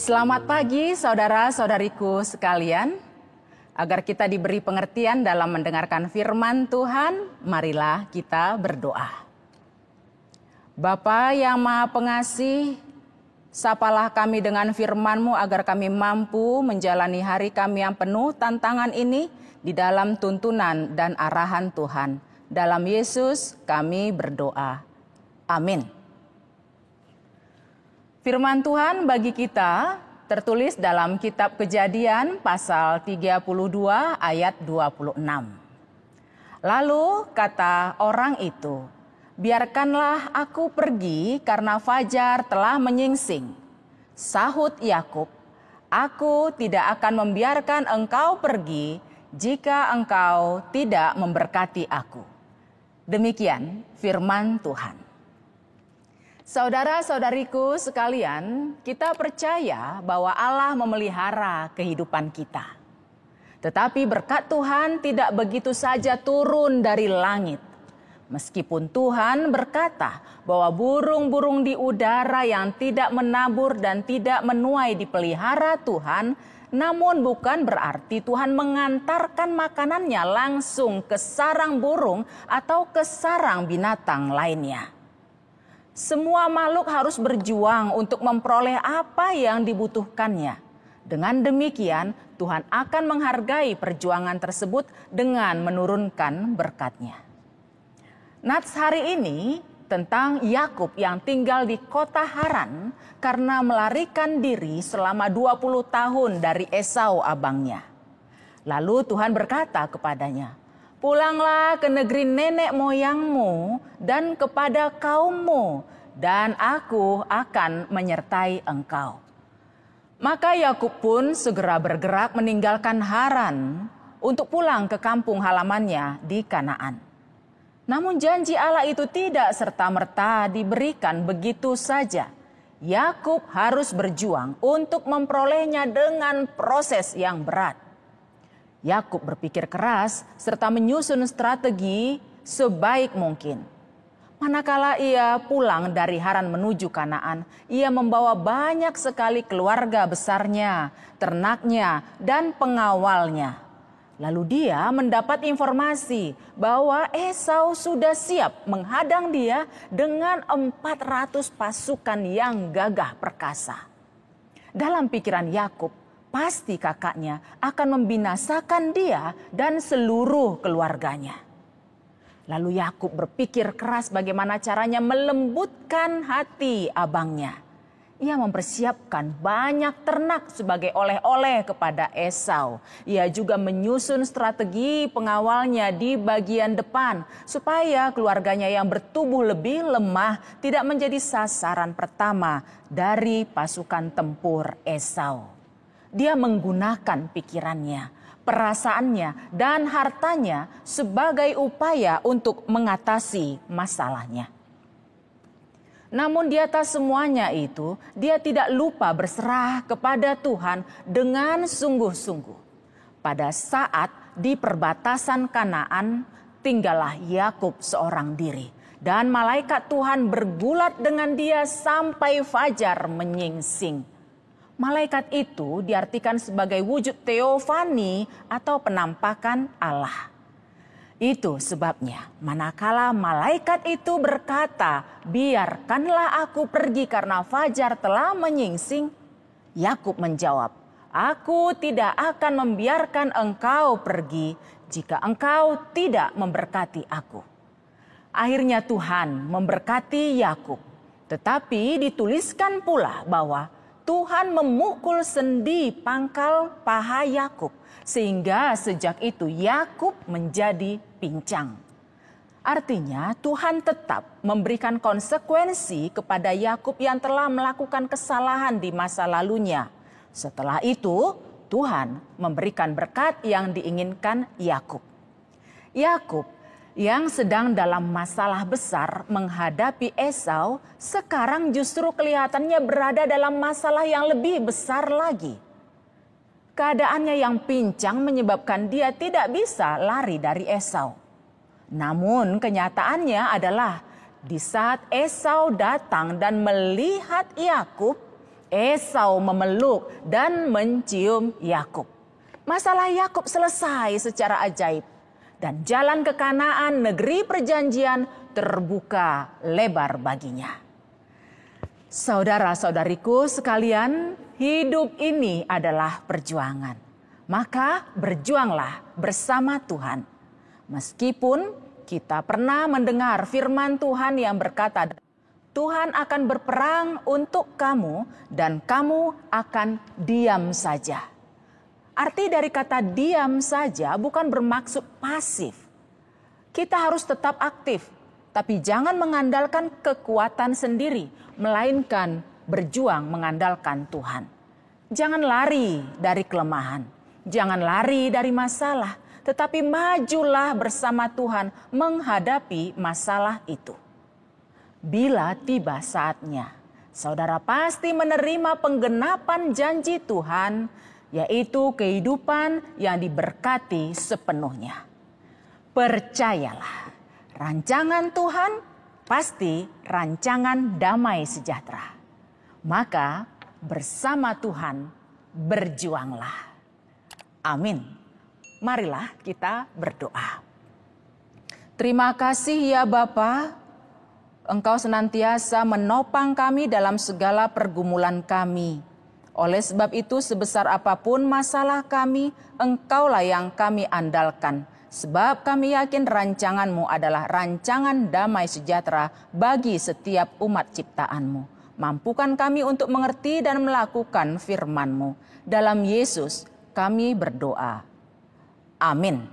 Selamat pagi saudara-saudariku sekalian. Agar kita diberi pengertian dalam mendengarkan firman Tuhan, marilah kita berdoa. Bapa yang Maha Pengasih, sapalah kami dengan firman-Mu agar kami mampu menjalani hari kami yang penuh tantangan ini di dalam tuntunan dan arahan Tuhan. Dalam Yesus kami berdoa. Amin. Firman Tuhan bagi kita tertulis dalam kitab Kejadian pasal 32 ayat 26. Lalu kata orang itu, "Biarkanlah aku pergi karena fajar telah menyingsing." Sahut Yakub, "Aku tidak akan membiarkan engkau pergi jika engkau tidak memberkati aku." Demikian firman Tuhan. Saudara-saudariku sekalian, kita percaya bahwa Allah memelihara kehidupan kita. Tetapi berkat Tuhan tidak begitu saja turun dari langit. Meskipun Tuhan berkata bahwa burung-burung di udara yang tidak menabur dan tidak menuai dipelihara Tuhan, namun bukan berarti Tuhan mengantarkan makanannya langsung ke sarang burung atau ke sarang binatang lainnya. Semua makhluk harus berjuang untuk memperoleh apa yang dibutuhkannya. Dengan demikian, Tuhan akan menghargai perjuangan tersebut dengan menurunkan berkat-Nya. Nats hari ini tentang Yakub yang tinggal di kota Haran karena melarikan diri selama 20 tahun dari Esau abangnya. Lalu Tuhan berkata kepadanya, "Pulanglah ke negeri nenek moyangmu dan kepada kaummu, dan aku akan menyertai engkau." Maka Yakub pun segera bergerak meninggalkan Haran untuk pulang ke kampung halamannya di Kanaan. Namun janji Allah itu tidak serta-merta diberikan begitu saja. Yakub harus berjuang untuk memperolehnya dengan proses yang berat. Yakub berpikir keras serta menyusun strategi sebaik mungkin. Manakala ia pulang dari Haran menuju Kanaan, ia membawa banyak sekali keluarga besarnya, ternaknya, dan pengawalnya. Lalu dia mendapat informasi bahwa Esau sudah siap menghadang dia dengan 400 pasukan yang gagah perkasa. Dalam pikiran Yakub, pasti kakaknya akan membinasakan dia dan seluruh keluarganya. Lalu Yakub berpikir keras bagaimana caranya melembutkan hati abangnya. Ia mempersiapkan banyak ternak sebagai oleh-oleh kepada Esau. Ia juga menyusun strategi pengawalnya di bagian depan supaya keluarganya yang bertubuh lebih lemah tidak menjadi sasaran pertama dari pasukan tempur Esau. Dia menggunakan pikirannya, perasaannya, dan hartanya sebagai upaya untuk mengatasi masalahnya. Namun di atas semuanya itu, dia tidak lupa berserah kepada Tuhan dengan sungguh-sungguh. Pada saat di perbatasan Kanaan, tinggallah Yakub seorang diri. Dan malaikat Tuhan bergulat dengan dia sampai fajar menyingsing. Malaikat itu diartikan sebagai wujud teofani atau penampakan Allah. Itu sebabnya manakala malaikat itu berkata, "Biarkanlah aku pergi karena fajar telah menyingsing," Yakub menjawab, "Aku tidak akan membiarkan engkau pergi jika engkau tidak memberkati aku." Akhirnya Tuhan memberkati Yakub, tetapi dituliskan pula bahwa Tuhan memukul sendi pangkal paha Yakub sehingga sejak itu Yakub menjadi pincang. Artinya Tuhan tetap memberikan konsekuensi kepada Yakub yang telah melakukan kesalahan di masa lalunya. Setelah itu Tuhan memberikan berkat yang diinginkan Yakub. Yakub yang sedang dalam masalah besar menghadapi Esau, sekarang justru kelihatannya berada dalam masalah yang lebih besar lagi. Keadaannya yang pincang menyebabkan dia tidak bisa lari dari Esau. Namun kenyataannya adalah di saat Esau datang dan melihat Yakub, Esau memeluk dan mencium Yakub. Masalah Yakub selesai secara ajaib. Dan jalan ke Kanaan, negeri perjanjian, terbuka lebar baginya. Saudara-saudariku sekalian, hidup ini adalah perjuangan. Maka berjuanglah bersama Tuhan. Meskipun kita pernah mendengar firman Tuhan yang berkata, Tuhan akan berperang untuk kamu dan kamu akan diam saja. Arti dari kata diam saja bukan bermaksud pasif. Kita harus tetap aktif, tapi jangan mengandalkan kekuatan sendiri, melainkan berjuang mengandalkan Tuhan. Jangan lari dari kelemahan, jangan lari dari masalah, tetapi majulah bersama Tuhan menghadapi masalah itu. Bila tiba saatnya, saudara pasti menerima penggenapan janji Tuhan, yaitu kehidupan yang diberkati sepenuhnya. Percayalah, rancangan Tuhan pasti rancangan damai sejahtera. Maka bersama Tuhan berjuanglah. Amin. Marilah kita berdoa. Terima kasih ya Bapa, Engkau senantiasa menopang kami dalam segala pergumulan kami. Oleh sebab itu sebesar apapun masalah kami, Engkaulah yang kami andalkan. Sebab kami yakin rancangan-Mu adalah rancangan damai sejahtera bagi setiap umat ciptaan-Mu. Mampukan kami untuk mengerti dan melakukan firman-Mu. Dalam Yesus kami berdoa. Amin.